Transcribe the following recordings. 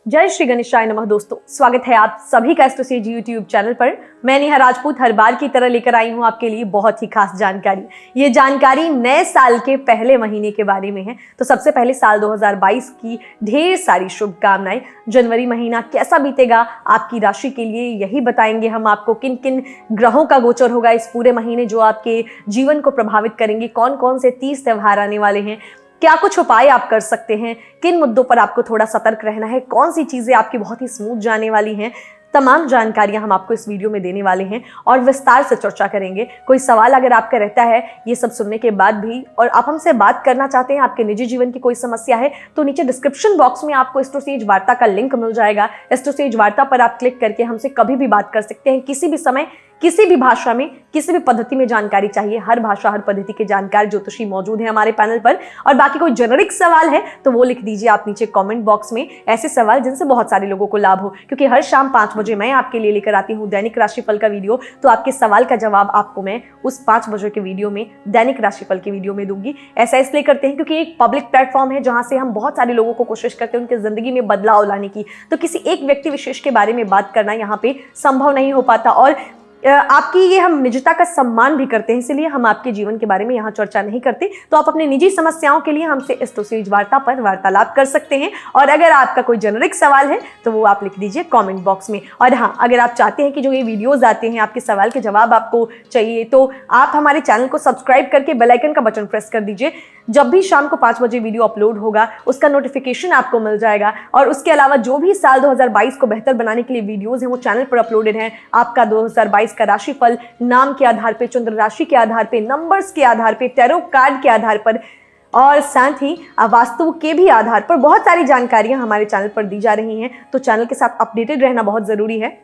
जय श्री गणेशाय नमः। दोस्तों, स्वागत है आप सभी का एस्ट्रोसेज यूट्यूब चैनल पर। मैं नेहा राजपूत हर बार की तरह लेकर आई हूं आपके लिए बहुत ही खास जानकारी। ये जानकारी नए साल के पहले महीने के बारे में है। तो सबसे पहले साल 2022 की ढेर सारी शुभकामनाएं। जनवरी महीना कैसा बीतेगा आपकी राशि के लिए, यही बताएंगे हम आपको। किन किन ग्रहों का गोचर होगा इस पूरे महीने जो आपके जीवन को प्रभावित करेंगे, कौन कौन से 30 त्योहार आने वाले हैं, क्या कुछ उपाय आप कर सकते हैं, किन मुद्दों पर आपको थोड़ा सतर्क रहना है, कौन सी चीजें आपकी बहुत ही स्मूथ जाने वाली हैं। तमाम जानकारियां हम आपको इस वीडियो में देने वाले हैं और विस्तार से चर्चा करेंगे। कोई सवाल अगर आपका रहता है ये सब सुनने के बाद भी और आप हमसे बात करना चाहते हैं, आपके निजी जीवन की कोई समस्या है, तो नीचे डिस्क्रिप्शन बॉक्स में आपको एस्ट्रोसेज वार्ता का लिंक मिल जाएगा। एस्ट्रोसेज वार्ता पर आप क्लिक करके हमसे कभी भी बात कर सकते हैं, किसी भी समय, किसी भी भाषा में, किसी भी पद्धति में जानकारी चाहिए। हर भाषा हर पद्धति के जानकार ज्योतिषी मौजूद है हमारे पैनल पर। और बाकी कोई जेनरिक सवाल है तो वो लिख दीजिए आप नीचे कमेंट बॉक्स में, ऐसे सवाल जिनसे बहुत सारे लोगों को लाभ हो। क्योंकि हर शाम 5 बजे मैं आपके लिए लेकर आती हूँ दैनिक राशिफल का वीडियो, तो आपके सवाल का जवाब आपको मैं उस 5 बजे के वीडियो में, दैनिक राशिफल के वीडियो में दूंगी। ऐसा इसलिए करते हैं क्योंकि एक पब्लिक प्लेटफॉर्म है जहां से हम बहुत सारे लोगों को कोशिश करते हैं उनकी जिंदगी में बदलाव लाने की। तो किसी एक व्यक्ति विशेष के बारे में बात करना यहाँ पे संभव नहीं हो पाता और आपकी ये हम निजता का सम्मान भी करते हैं, इसलिए हम आपके जीवन के बारे में यहाँ चर्चा नहीं करते। तो आप अपने निजी समस्याओं के लिए हमसे एस्ट्रोसेज वार्ता पर वार्तालाप कर सकते हैं। और अगर आपका कोई जेनरिक सवाल है तो वो आप लिख दीजिए कमेंट बॉक्स में। और हाँ, अगर आप चाहते हैं कि जो ये वीडियोस आते हैं आपके सवाल के जवाब आपको चाहिए, तो आप हमारे चैनल को सब्सक्राइब करके बेल आइकन का बटन प्रेस कर दीजिए। जब भी शाम को 5 बजे वीडियो अपलोड होगा उसका नोटिफिकेशन आपको मिल जाएगा। और उसके अलावा जो भी साल 2022 को बेहतर बनाने के लिए वीडियोस हैं वो चैनल पर अपलोडेड हैं। आपका 2022 का राशिफल नाम के आधार पे, चंद्र राशि के आधार पे, नंबर्स के आधार पे, टैरो कार्ड के आधार पर और साथ ही वास्तु के भी आधार पर बहुत सारी जानकारियां हमारे चैनल पर दी जा रही हैं। तो चैनल के साथ अपडेटेड रहना बहुत जरूरी है।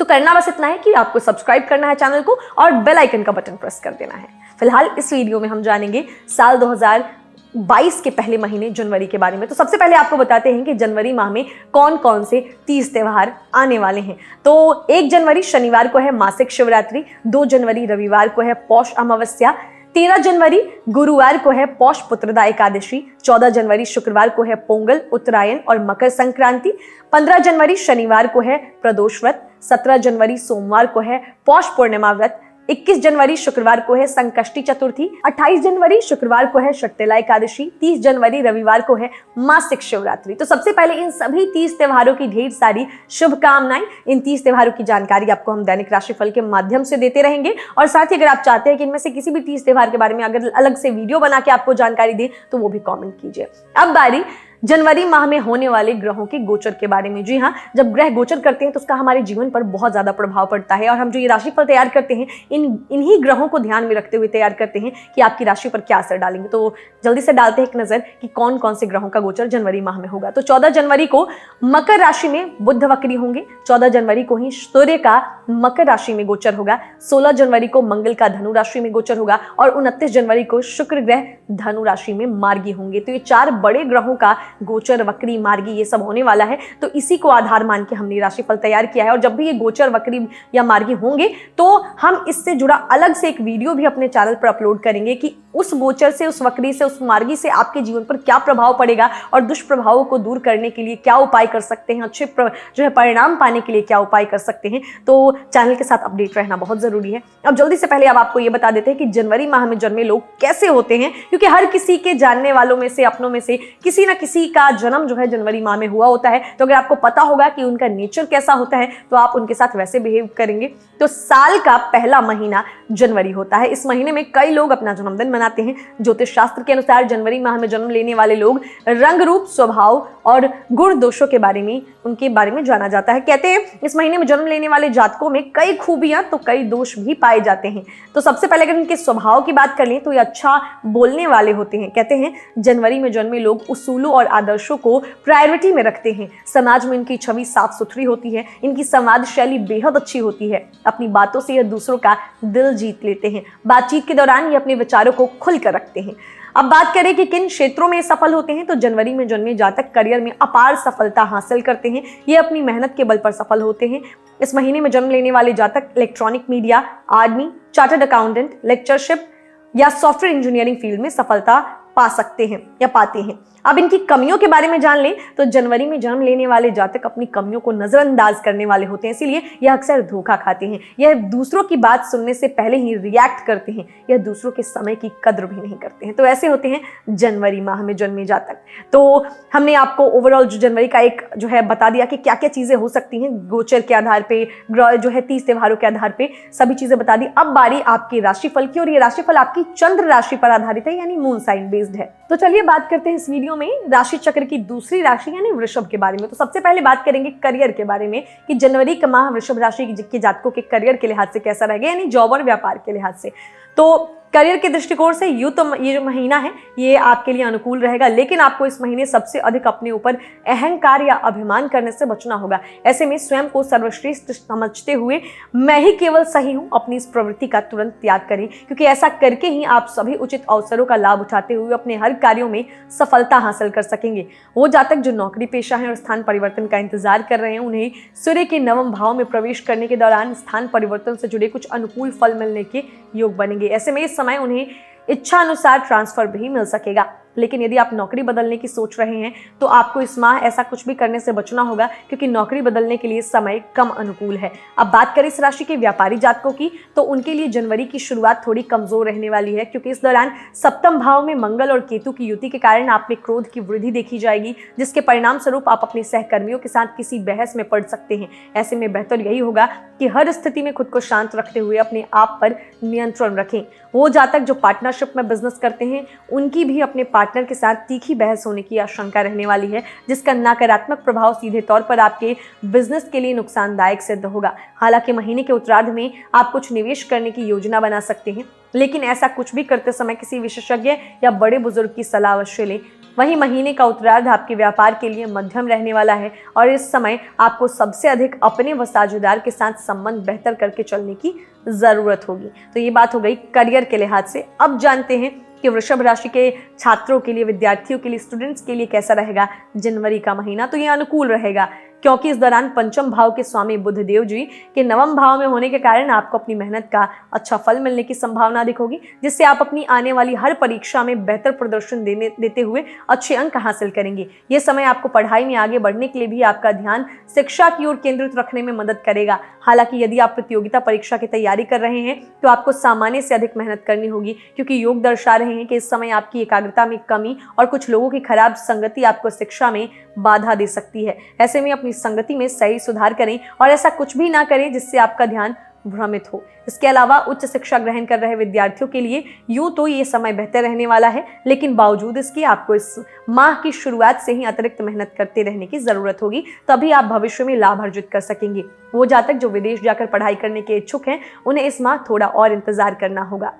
तो करना बस इतना है कि आपको सब्सक्राइब करना है चैनल को और बेल आइकन का बटन प्रेस कर देना है। फिलहाल इस वीडियो में हम जानेंगे साल 2022 के पहले महीने जनवरी के बारे में। तो सबसे पहले आपको बताते हैं कि जनवरी माह में कौन कौन से 30 त्योहार आने वाले हैं। तो 1 जनवरी शनिवार को है मासिक शिवरात्रि, 2 जनवरी रविवार को है पौष अमावस्या, 13 जनवरी गुरुवार को है पौष पुत्रदा एकादशी, 14 जनवरी शुक्रवार को है पोंगल, उत्तरायण और मकर संक्रांति, 15 जनवरी शनिवार को है प्रदोष व्रत, 17 जनवरी सोमवार को है पौष पूर्णिमा व्रत, 21 जनवरी शुक्रवार को है संकष्टी चतुर्थी, 28 जनवरी शुक्रवार को है शक्तिला एकादशी, 30 जनवरी रविवार को है मासिक शिवरात्रि। तो सबसे पहले इन सभी 30 त्योहारों की ढेर सारी शुभकामनाएं। इन 30 त्योहारों की जानकारी आपको हम दैनिक राशिफल के माध्यम से देते रहेंगे। और साथ ही अगर आप चाहते हैं कि इनमें से किसी भी 30 त्योहार के बारे में अगर अलग से वीडियो बना के आपको जानकारी दे तो वो भी कॉमेंट कीजिए। अब बारी जनवरी माह में होने वाले ग्रहों के गोचर के बारे में। जी हाँ, जब ग्रह गोचर करते हैं तो उसका हमारे जीवन पर बहुत ज्यादा प्रभाव पड़ता है। और हम जो ये राशिफल तैयार करते हैं इन्हीं ग्रहों को ध्यान में रखते हुए तैयार करते हैं कि आपकी राशि पर क्या असर डालेंगे। तो जल्दी से डालते हैं एक नजर कि कौन कौन से ग्रहों का गोचर जनवरी माह में होगा। तो 14 जनवरी को मकर राशि में बुध वक्री होंगे। 14 जनवरी को ही सूर्य का मकर राशि में गोचर होगा। 16 जनवरी को मंगल का धनु राशि में गोचर होगा और 29 जनवरी को शुक्र ग्रह धनु राशि में मार्गी होंगे। तो ये 4 बड़े ग्रहों का गोचर, वक्री, मार्गी ये सब होने वाला है। तो इसी को आधार मान के हमने राशिफल तैयार किया है। और जब भी ये गोचर, वक्री या मार्गी होंगे तो हम इससे जुड़ा अलग से एक वीडियो भी अपने चैनल पर अपलोड करेंगे कि उस गोचर से, उस वक्री से, उस मार्गी से आपके जीवन पर क्या प्रभाव पड़ेगा और दुष्प्रभावों को दूर करने के लिए क्या उपाय कर सकते हैं, अच्छे जो है परिणाम पाने के लिए क्या उपाय कर सकते हैं। तो चैनल के साथ अपडेट रहना बहुत जरूरी है। अब जल्दी से पहले अब आपको ये बता देते हैं कि जनवरी माह में जन्मे लोग कैसे होते हैं, क्योंकि हर किसी के जानने वालों में से, अपनों में से किसी ना किसी का जन्म जो है जनवरी माह में हुआ होता है। तो अगर आपको पता होगा कि उनका नेचर कैसा होता है तो आप उनके साथ वैसे बिहेव करेंगे। तो साल का पहला महीना जनवरी होता है। इस महीने में कई लोग अपना जन्मदिन मनाते हैं। ज्योतिष शास्त्र के अनुसार जनवरी माह में जन्म लेने वाले लोग रंग, रूप, स्वभाव और गुण दोषों के बारे में, उनके बारे में जाना जाता है। कहते हैं इस महीने में जन्म लेने वाले जातकों में कई खूबियां तो कई दोष भी पाए जाते हैं। तो सबसे पहले अगर इनके स्वभाव की बात कर लें तो ये अच्छा बोलने वाले होते हैं। कहते हैं जनवरी में जन्मे लोग उसूलों और आदर्शों को प्रायोरिटी में रखते हैं। समाज में इनकी छवि साफ सुथरी होती है। इनकी संवाद शैली बेहद अच्छी होती है। अपनी बातों से ये दूसरों का दिल जीत लेते हैं। बातचीत के दौरान ये अपने विचारों को खुलकर रखते हैं। अब बात करें कि किन क्षेत्रों में सफल होते हैं, तो जनवरी में जन्मे जातक करियर में अपार सफलता हासिल करते हैं। ये अपनी मेहनत के बल पर सफल होते हैं। इस महीने में जन्म लेने वाले जातक electronic media, army, chartered accountant, lectureship या सॉफ्टवेयर इंजीनियरिंग फील्ड में सफलता पा सकते हैं या पाते हैं। अब इनकी कमियों के बारे में जान लें तो जनवरी में जन्म लेने वाले जातक अपनी कमियों को नजरअंदाज करने वाले होते हैं, इसीलिए यह अक्सर धोखा खाते हैं। यह दूसरों की बात सुनने से पहले ही रिएक्ट करते हैं। यह दूसरों के समय की कद्र भी नहीं करते हैं। तो ऐसे होते हैं जनवरी माह में जन्मे जातक। तो हमने आपको ओवरऑल जो जनवरी का एक जो है बता दिया कि क्या क्या चीजें हो सकती हैं गोचर के आधार पे, जो है 30 त्योहारों के आधार पे सभी चीजें बता दी। अब बारी आपके राशिफल की, और ये राशिफल आपकी चंद्र राशि पर आधारित है, यानी मून साइन बेस्ड है। तो चलिए बात करते हैं इस वीडियो में राशि चक्र की दूसरी राशि यानी वृषभ के बारे में। तो सबसे पहले बात करेंगे करियर के बारे में कि जनवरी का माह वृषभ राशि के जातकों के करियर के लिहाज से कैसा रहेगा, यानी जॉब और व्यापार के लिहाज से। तो करियर के दृष्टिकोण से यूं तो ये जो महीना है ये आपके लिए अनुकूल रहेगा, लेकिन आपको इस महीने सबसे अधिक अपने ऊपर अहंकार या अभिमान करने से बचना होगा। ऐसे में स्वयं को सर्वश्रेष्ठ समझते हुए मैं ही केवल सही हूं, अपनी इस प्रवृत्ति का तुरंत त्याग करें, क्योंकि ऐसा करके ही आप सभी उचित अवसरों का लाभ उठाते हुए अपने हर कार्यों में सफलता हासिल कर सकेंगे। वो जातक जो नौकरी पेशा है और स्थान परिवर्तन का इंतजार कर रहे हैं, उन्हें सूर्य के नवम भाव में प्रवेश करने के दौरान स्थान परिवर्तन से जुड़े कुछ अनुकूल फल मिलने के योग बनेंगे। ऐसे में इस समय उन्हें इच्छा अनुसार ट्रांसफर भी मिल सकेगा। लेकिन यदि आप नौकरी बदलने की सोच रहे हैं तो आपको इस माह ऐसा कुछ भी करने से बचना होगा, क्योंकि नौकरी बदलने के लिए समय कम अनुकूल है। अब बात करें इस राशि के व्यापारी जातकों की, तो उनके लिए जनवरी की शुरुआत थोड़ी कमजोर रहने वाली है, क्योंकि इस दौरान सप्तम भाव में मंगल और केतु की युति के कारण आप में क्रोध की वृद्धि देखी जाएगी, जिसके परिणाम स्वरूप आप अपने सहकर्मियों के साथ किसी बहस में पड़ सकते हैं। ऐसे में बेहतर यही होगा कि हर स्थिति में खुद को शांत रखते हुए अपने आप पर नियंत्रण रखें। वो जातक जो पार्टनरशिप में बिजनेस करते हैं उनकी भी अपने पार्टनर के साथ तीखी बहस होने की आशंका रहने वाली है, जिसका नकारात्मक प्रभाव सीधे तौर पर आपके बिजनेस के लिए नुकसानदायक सिद्ध होगा। हालांकि महीने के उत्तरार्ध में आप कुछ निवेश करने की योजना बना सकते हैं, लेकिन ऐसा कुछ भी करते समय किसी विशेषज्ञ या बड़े बुजुर्ग की सलाह अवश्य लें। वहीं महीने का उत्तरार्ध आपके व्यापार के लिए मध्यम रहने वाला है, और इस समय आपको सबसे अधिक अपने व साझेदार के साथ संबंध बेहतर करके चलने की जरूरत होगी। तो ये बात हो गई करियर के लिहाज से। अब जानते हैं कि वृषभ राशि के छात्रों के लिए, विद्यार्थियों के लिए, स्टूडेंट्स के लिए कैसा रहेगा जनवरी का महीना। तो ये अनुकूल रहेगा, क्योंकि इस दौरान पंचम भाव के स्वामी बुध देव जी के नवम भाव में होने के कारण आपको अपनी मेहनत का अच्छा फल मिलने की संभावना अधिक होगी, जिससे आप अपनी आने वाली हर परीक्षा में बेहतर प्रदर्शन देते हुए अच्छे अंक हासिल करेंगे। ये समय आपको पढ़ाई में आगे बढ़ने के लिए भी आपका ध्यान शिक्षा की ओर केंद्रित रखने में मदद करेगा। हालांकि यदि आप प्रतियोगिता परीक्षा की तैयारी कर रहे हैं तो आपको सामान्य से अधिक मेहनत करनी होगी, क्योंकि योग दर्शा रहे हैं कि इस समय आपकी एकाग्रता में कमी और कुछ लोगों की खराब संगति आपको शिक्षा में बाधा दे सकती है। ऐसे में अपनी संगति में सही सुधार करें और ऐसा कुछ भी ना करें जिससे आपका ध्यान भ्रमित हो। इसके अलावा उच्च शिक्षा ग्रहण कर रहे विद्यार्थियों के लिए यूं तो ये समय बेहतर रहने वाला है, लेकिन बावजूद इसके आपको इस माह की शुरुआत से ही अतिरिक्त मेहनत करते रहने की जरूरत होगी, तभी आप भविष्य में लाभ अर्जित कर सकेंगे। वो जातक जो विदेश जाकर पढ़ाई करने के इच्छुक हैं उन्हें इस माह थोड़ा और इंतजार करना होगा।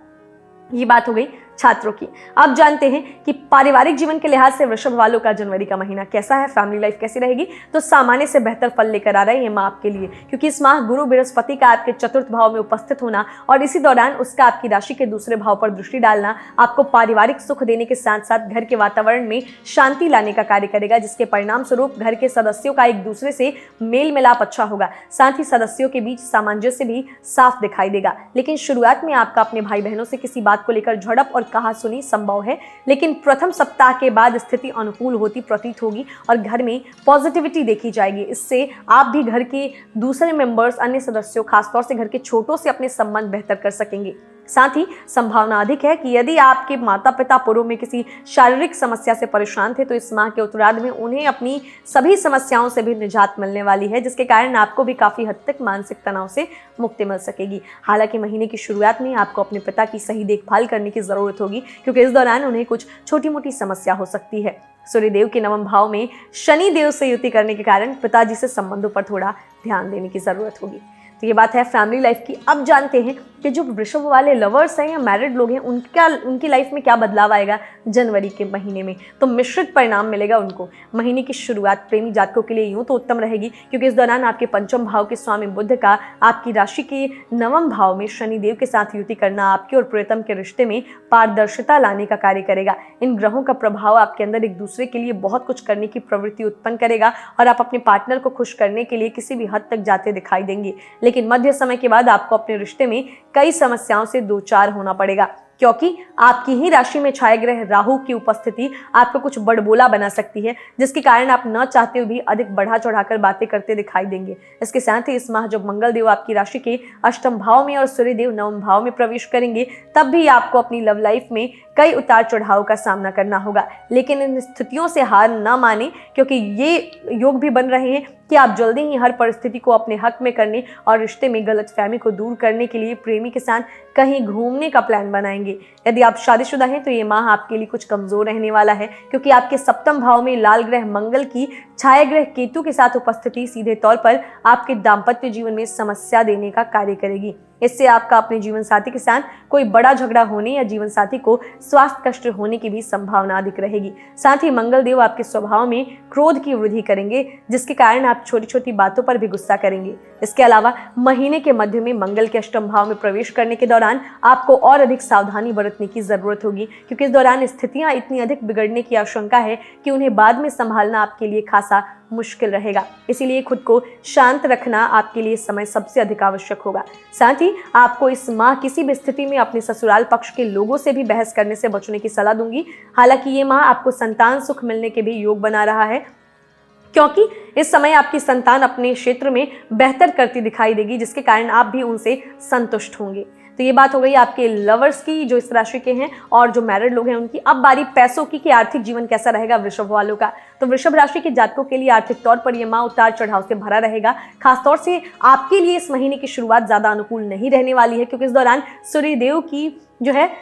ये बात हो गई छात्रों की। अब जानते हैं कि पारिवारिक जीवन के लिहाज से वृषभ वालों का जनवरी का महीना कैसा है, फैमिली लाइफ कैसी रहेगी। तो सामान्य से बेहतर फल लेकर आ रहा है ये माह आपके लिए, क्योंकि इस माह गुरु बृहस्पति का आपके चतुर्थ भाव में उपस्थित होना और इसी दौरान उसका आपकी राशि के दूसरे भाव पर दृष्टि डालना आपको पारिवारिक सुख देने के साथ साथ घर के वातावरण में शांति लाने का कार्य करेगा, जिसके परिणाम स्वरूप घर के सदस्यों का एक दूसरे से मेल मिलाप अच्छा होगा। साथ ही सदस्यों के बीच सामंजस्य भी साफ दिखाई देगा। लेकिन शुरुआत में आपका अपने भाई बहनों से किसी बात को लेकर झड़प और कहासुनी संभव है, लेकिन प्रथम सप्ताह के बाद स्थिति अनुकूल होती प्रतीत होगी और घर में पॉजिटिविटी देखी जाएगी। इससे आप भी घर के दूसरे मेंबर्स, अन्य सदस्यों, खासतौर से घर के छोटों से अपने संबंध बेहतर कर सकेंगे। साथ ही संभावना अधिक है कि यदि आपके माता पिता पूर्व में किसी शारीरिक समस्या से परेशान थे तो इस माह के उत्तरार्ध में उन्हें अपनी सभी समस्याओं से भी निजात मिलने वाली है, जिसके कारण आपको भी काफी हद तक मानसिक तनाव से मुक्ति मिल सकेगी। हालांकि महीने की शुरुआत में आपको अपने पिता की सही देखभाल करने की जरूरत होगी, क्योंकि इस दौरान उन्हें कुछ छोटी मोटी समस्या हो सकती है। सूर्यदेव के नवम भाव में शनि देव से युति करने के कारण पिताजी से संबंधों पर थोड़ा ध्यान देने की जरूरत होगी। तो ये बात है फैमिली लाइफ की। अब जानते हैं कि जो वृषभ वाले लवर्स हैं या मैरिड लोग हैं उनकी लाइफ में क्या बदलाव आएगा जनवरी के महीने में। तो मिश्रित परिणाम मिलेगा उनको। महीने की शुरुआत प्रेमी जातकों के लिए यूं तो उत्तम रहेगी, क्योंकि इस दौरान आपके पंचम भाव के स्वामी बुध का आपकी राशि के नवम भाव में शनि देव के साथ युति करना आपके और प्रियतम के रिश्ते में पारदर्शिता लाने का कार्य करेगा। इन ग्रहों का प्रभाव आपके अंदर एक दूसरे के लिए बहुत कुछ करने की प्रवृत्ति उत्पन्न करेगा और आप अपने पार्टनर को खुश करने के लिए किसी भी हद तक जाते दिखाई देंगे। लेकिन मध्य समय के बाद आपको अपने रिश्ते में कई समस्याओं से दो चार होना पड़ेगा। क्योंकि आपकी ही राशि में छाया ग्रह राहु की उपस्थिति आपको कुछ बड़बोला बना सकती है, जिसके कारण आप न चाहते हुए भी अधिक बढ़ा चढ़ाकर बातें करते दिखाई देंगे। इसके साथ ही इस माह जब मंगल देव आपकी राशि के अष्टम भाव में और सूर्य देव नवम भाव में प्रवेश करेंगे, तब भी आपको अपनी लव लाइफ में कई उतार चढ़ाव का सामना करना होगा। लेकिन इन स्थितियों से हार न माने, क्योंकि ये योग भी बन रहे हैं कि आप जल्दी ही हर परिस्थिति को अपने हक में करने और रिश्ते में गलतफहमी को दूर करने के लिए प्रेमी के साथ कहीं घूमने का प्लान बनाएंगे। यदि आप शादीशुदा हैं तो ये माह आपके लिए कुछ कमजोर रहने वाला है, क्योंकि आपके सप्तम भाव में लाल ग्रह मंगल की छाया ग्रह केतु के साथ उपस्थिति सीधे तौर पर आपके दाम्पत्य जीवन में समस्या देने का कार्य करेगी। इससे आपका अपने जीवन साथी के साथ कोई बड़ा झगड़ा होने या जीवन साथी को स्वास्थ्य कष्ट होने की भी संभावना अधिक रहेगी। साथ ही मंगल देव आपके स्वभाव में क्रोध की वृद्धि करेंगे, जिसके कारण आप छोटी छोटी बातों पर भी गुस्सा करेंगे। इसके अलावा महीने के मध्य में मंगल के अष्टम भाव में प्रवेश करने के दौरान आपको और अधिक सावधानी बरतने की जरूरत होगी, क्योंकि इस दौरान स्थितियां इतनी अधिक बिगड़ने की आशंका है कि उन्हें बाद में संभालना आपके लिए खासा मुश्किल रहेगा। इसीलिए खुद को शांत रखना आपके लिए समय सबसे अधिक आवश्यक होगा। साथ ही आपको इस माह किसी भी स्थिति में अपने ससुराल पक्ष के लोगों से भी बहस करने से बचने की सलाह दूंगी। हालांकि ये माह आपको संतान सुख मिलने के भी योग बना रहा है, क्योंकि इस समय आपकी संतान अपने क्षेत्र में बेहतर करती दिखाई देगी, जिसके कारण आप भी उनसे संतुष्ट होंगे। तो ये बात हो गई आपके लवर्स की, जो इस राशि के हैं, और जो मैरिड लोग हैं उनकी। अब बारी पैसों की कि आर्थिक जीवन कैसा रहेगा वृषभ वालों का। तो वृषभ राशि के जातकों के लिए आर्थिक तौर पर यह माह उतार चढ़ाव से भरा रहेगा। खासतौर से आपके लिए इस महीने की शुरुआत ज्यादा अनुकूल नहीं रहने वाली है, क्योंकि इस दौरान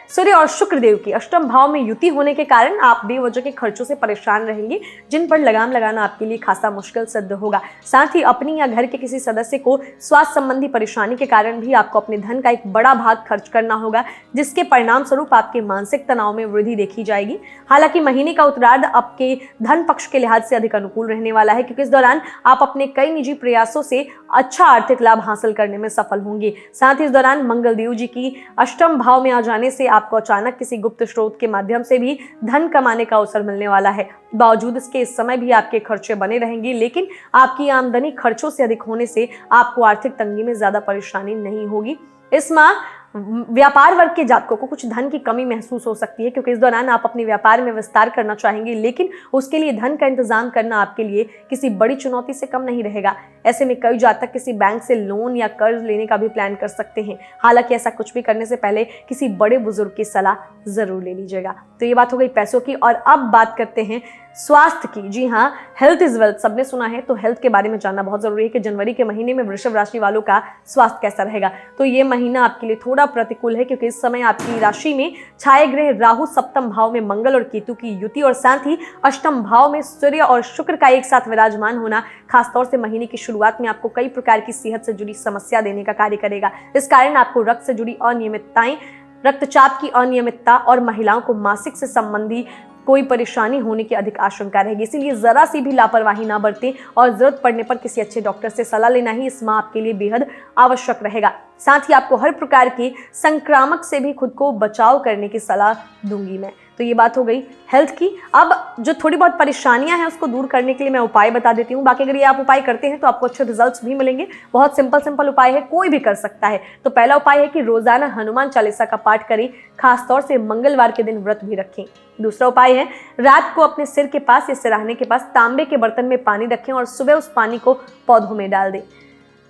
सूर्य और शुक्र देव की अष्टम भाव में युति होने के कारण आप बेवजह के खर्चों से परेशान रहेंगे, जिन पर लगाम लगाना आपके लिए खासा मुश्किल सिद्ध होगा। साथ ही अपनी या घर के किसी सदस्य को स्वास्थ्य संबंधी परेशानी के कारण भी आपको अपने धन का एक बड़ा भाग खर्च करना होगा, जिसके परिणाम स्वरूप आपके मानसिक तनाव में वृद्धि देखी जाएगी। हालांकि महीने का उत्तरार्ध आपके धन पक्ष के लिहाज से अधिक अनुकूल रहने वाला है, क्योंकि इस दौरान आप अपने कई निजी प्रयासों से अच्छा आर्थिक लाभ हासिल करने में सफल होंगे। साथ ही इस दौरान मंगल देव जी की अष्टम भाव में आ जाने से आपको अचानक किसी गुप्त स्रोत के माध्यम से भी धन कमाने का अवसर मिलने वाला है। बावजूद इसके इस समय भी आपके खर्चे बने रहेंगे, लेकिन आपकी आमदनी खर्चों से अधिक होने से आपको आर्थिक तंगी में ज्यादा परेशानी नहीं होगी। इस माह व्यापार वर्ग के जातकों को कुछ धन की कमी महसूस हो सकती है, क्योंकि इस दौरान आप अपने व्यापार में विस्तार करना चाहेंगे, लेकिन उसके लिए धन का इंतजाम करना आपके लिए किसी बड़ी चुनौती से कम नहीं रहेगा। ऐसे में कई जातक किसी बैंक से लोन या कर्ज लेने का भी प्लान कर सकते हैं। हालांकि ऐसा कुछ भी करने से पहले किसी बड़े बुजुर्ग की सलाह जरूर ले लीजिएगा। तो ये बात हो गई पैसों की, और अब बात करते हैं स्वास्थ्य की। जी हाँ, हेल्थ इज वेल्थ सबने सुना है, तो हेल्थ के बारे में जानना बहुत जरूरी है कि जनवरी के महीने में वृषभ राशि वालों का स्वास्थ्य कैसा रहेगा। तो ये महीना आपके लिए थोड़ा प्रतिकूल है, क्योंकि इस समय आपकी राशि में छाया ग्रह राहु सप्तम भाव में मंगल और केतु की युति, और साथ ही अष्टम भाव में सूर्य और शुक्र का एक साथ विराजमान होना खासतौर से महीने की शुरुआत में आपको कई प्रकार की सेहत से जुड़ी समस्या देने का कार्य करेगा। इस कारण आपको रक्त से जुड़ी अनियमितताएं, रक्तचाप की अनियमितता और महिलाओं को मासिक से संबंधी कोई परेशानी होने की अधिक आशंका रहेगी। इसीलिए जरा सी भी लापरवाही ना बरतें, और जरूरत पड़ने पर किसी अच्छे डॉक्टर से सलाह लेना ही इस माह आपके लिए बेहद आवश्यक रहेगा। साथ ही आपको हर प्रकार के संक्रामक से भी खुद को बचाव करने की सलाह दूंगी मैं। तो ये बात हो गई हेल्थ की। अब जो थोड़ी बहुत परेशानियां हैं उसको दूर करने के लिए मैं उपाय बता देती हूँ। बाकी अगर ये आप उपाय करते हैं तो आपको अच्छे रिजल्ट्स भी मिलेंगे। बहुत सिंपल उपाय है, कोई भी कर सकता है। तो पहला उपाय है कि रोजाना हनुमान चालीसा का पाठ करें, खासतौर से मंगलवार के दिन व्रत भी रखें। दूसरा उपाय है, रात को अपने सिर के पास या सिरहाने के पास तांबे के बर्तन में पानी रखें और सुबह उस पानी को पौधों में डाल दें।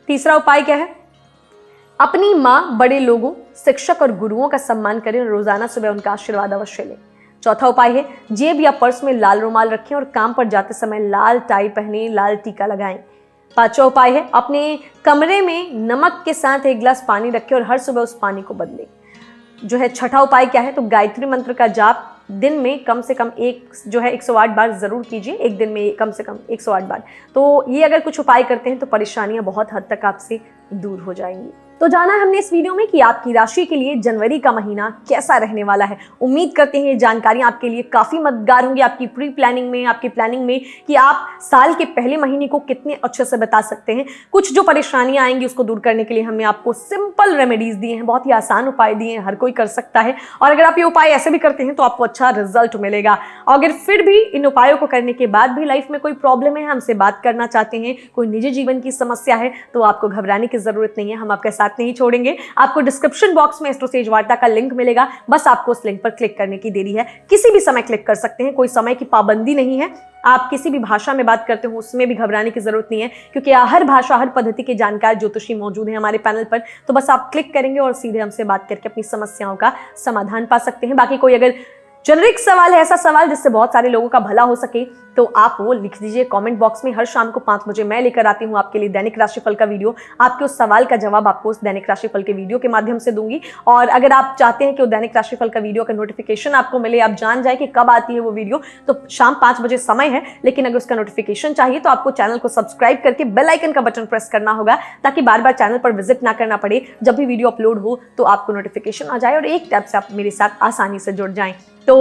तीसरा उपाय क्या है, अपनी माँ, बड़े लोगों, शिक्षक और गुरुओं का सम्मान करें और रोजाना सुबह उनका आशीर्वाद अवश्य लें। चौथा उपाय है, जेब या पर्स में लाल रुमाल रखें और काम पर जाते समय लाल टाई पहने, लाल टीका लगाएं। पांचवा उपाय है, अपने कमरे में नमक के साथ एक गिलास पानी रखें और हर सुबह उस पानी को बदलें। जो है छठा उपाय क्या है, तो गायत्री मंत्र का जाप दिन में कम से कम 108 बार जरूर कीजिए। एक दिन में कम से कम 108 बार। तो ये अगर कुछ उपाय करते हैं तो परेशानियां बहुत हद तक आपसे दूर हो जाएंगी। तो जाना हमने इस वीडियो में कि आपकी राशि के लिए जनवरी का महीना कैसा रहने वाला है। उम्मीद करते हैं ये जानकारियां आपके लिए काफी मददगार होंगी आपकी प्री प्लानिंग में, आपकी प्लानिंग में कि आप साल के पहले महीने को कितने अच्छे से बता सकते हैं। कुछ जो परेशानियां आएंगी उसको दूर करने के लिए हमने आपको सिंपल रेमेडीज दिए हैं, बहुत ही आसान उपाय दिए हैं, हर कोई कर सकता है। और अगर आप ये उपाय ऐसे भी करते हैं तो आपको अच्छा रिजल्ट मिलेगा। अगर फिर भी इन उपायों को करने के बाद भी लाइफ में कोई प्रॉब्लम है, हमसे बात करना चाहते हैं, कोई निजी जीवन की समस्या है, तो आपको घबराने की जरूरत नहीं है। हम आपके साथ साथ नहीं छोड़ेंगे। आपको डिस्क्रिप्शन बॉक्स में एस्ट्रो सेज वार्ता का लिंक मिलेगा, बस आपको उस लिंक पर क्लिक करने की देरी है। किसी भी समय क्लिक कर सकते हैं, कोई समय की पाबंदी नहीं है। आप किसी भी भाषा में बात करते हो उसमें भी घबराने की जरूरत नहीं है, क्योंकि हर भाषा हर पद्धति के जानकार ज्योतिषी मौजूद हैं हमारे पैनल पर। तो बस आप क्लिक करेंगे और सीधे हमसे बात करके अपनी समस्याओं का समाधान पा सकते हैं। बाकी कोई अगर जेनरिक सवाल है, ऐसा सवाल जिससे बहुत सारे लोगों का भला हो सके, तो आप वो लिख दीजिए कमेंट बॉक्स में। हर शाम को 5 बजे मैं लेकर आती हूँ आपके लिए दैनिक राशिफल का वीडियो। आपके उस सवाल का जवाब आपको उस दैनिक राशिफल के वीडियो के माध्यम से दूंगी। और अगर आप चाहते हैं कि वो दैनिक राशिफल का वीडियो का नोटिफिकेशन आपको मिले, आप जान जाए कि कब आती है वो वीडियो, तो शाम 5 बजे समय है, लेकिन अगर उसका नोटिफिकेशन चाहिए तो आपको चैनल को सब्सक्राइब करके बेल आइकन का बटन प्रेस करना होगा, ताकि बार बार चैनल पर विजिट ना करना पड़े। जब भी वीडियो अपलोड हो तो आपको नोटिफिकेशन आ जाए और एक टैप से आप मेरे साथ आसानी से जुड़ जाएं। तो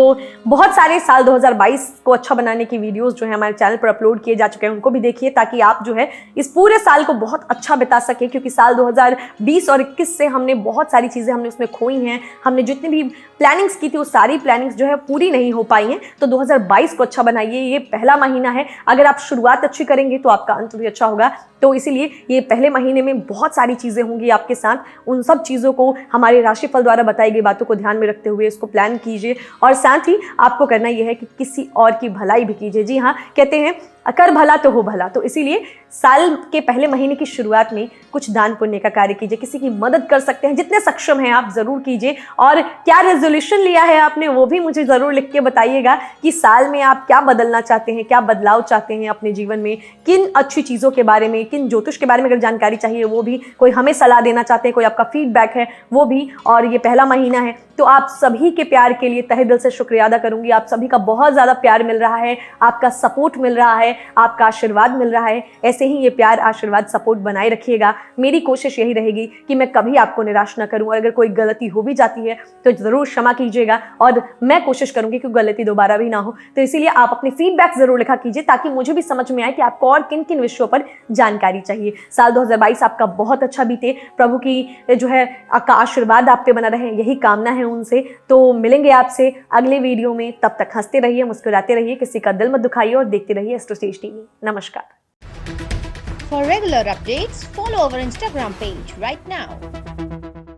बहुत सारे साल 2022 को अच्छा बनाने की वीडियोस जो है हमारे चैनल पर अपलोड किए जा चुके हैं, उनको भी देखिए, ताकि आप जो है इस पूरे साल को बहुत अच्छा बिता सके। क्योंकि साल 2020 और 21 से हमने बहुत सारी चीज़ें हमने उसमें खोई हैं। हमने जितनी भी प्लानिंग्स की थी वो सारी प्लानिंग्स जो है पूरी नहीं हो पाई हैं। तो 2022 को अच्छा बनाइए। ये पहला महीना है, अगर आप शुरुआत अच्छी करेंगे तो आपका अंत भी अच्छा होगा। तो इसीलिए ये पहले महीने में बहुत सारी चीज़ें होंगी आपके साथ। उन सब चीज़ों को हमारे राशिफल द्वारा बताई गई बातों को ध्यान में रखते हुए इसको प्लान कीजिए। और साथ ही आपको करना यह है कि किसी और की भलाई भी कीजिए। जी हाँ, कहते हैं कर भला तो हो भला। तो इसीलिए साल के पहले महीने की शुरुआत में कुछ दान पुण्य का कार्य कीजिए, किसी की मदद कर सकते हैं, जितने सक्षम हैं आप जरूर कीजिए। और क्या रेजोल्यूशन लिया है आपने वो भी मुझे जरूर लिख के बताइएगा कि साल में आप क्या बदलना चाहते हैं, क्या बदलाव चाहते हैं अपने जीवन में, किन अच्छी चीज़ों के बारे में, किन ज्योतिष के बारे में अगर जानकारी चाहिए वो भी, कोई हमें सलाह देना चाहते हैं, कोई आपका फीडबैक है वो भी। और ये पहला महीना है तो आप सभी के प्यार के लिए तहे दिल से शुक्रिया अदा करूंगी। आप सभी का बहुत ज़्यादा प्यार मिल रहा है, आपका सपोर्ट मिल रहा है, आपका आशीर्वाद मिल रहा है। ऐसे ही ये प्यार, आशीर्वाद, सपोर्ट बनाए रखिएगा। मेरी कोशिश यही रहेगी कि मैं कभी आपको निराश न करूं। और अगर कोई गलती हो भी जाती है तो ज़रूर क्षमा कीजिएगा, और मैं कोशिश करूंगी कि गलती दोबारा भी ना हो। तो इसीलिए आप अपने फीडबैक ज़रूर लिखा कीजिए, ताकि मुझे भी समझ में आए कि आपको और किन किन विषयों पर जानकारी चाहिए। साल 2022 आपका बहुत अच्छा बीते, प्रभु की जो है आपका आशीर्वाद आप पे बना रहे, यही कामना है उनसे। तो मिलेंगे आपसे अगले वीडियो में। तब तक हंसते रहिए, मुस्कुराते रहिए, किसी का दिल मत दुखाइए और देखते रहिए एस्ट्रो सेज टीवी। नमस्कार। For regular updates, follow our Instagram page right now.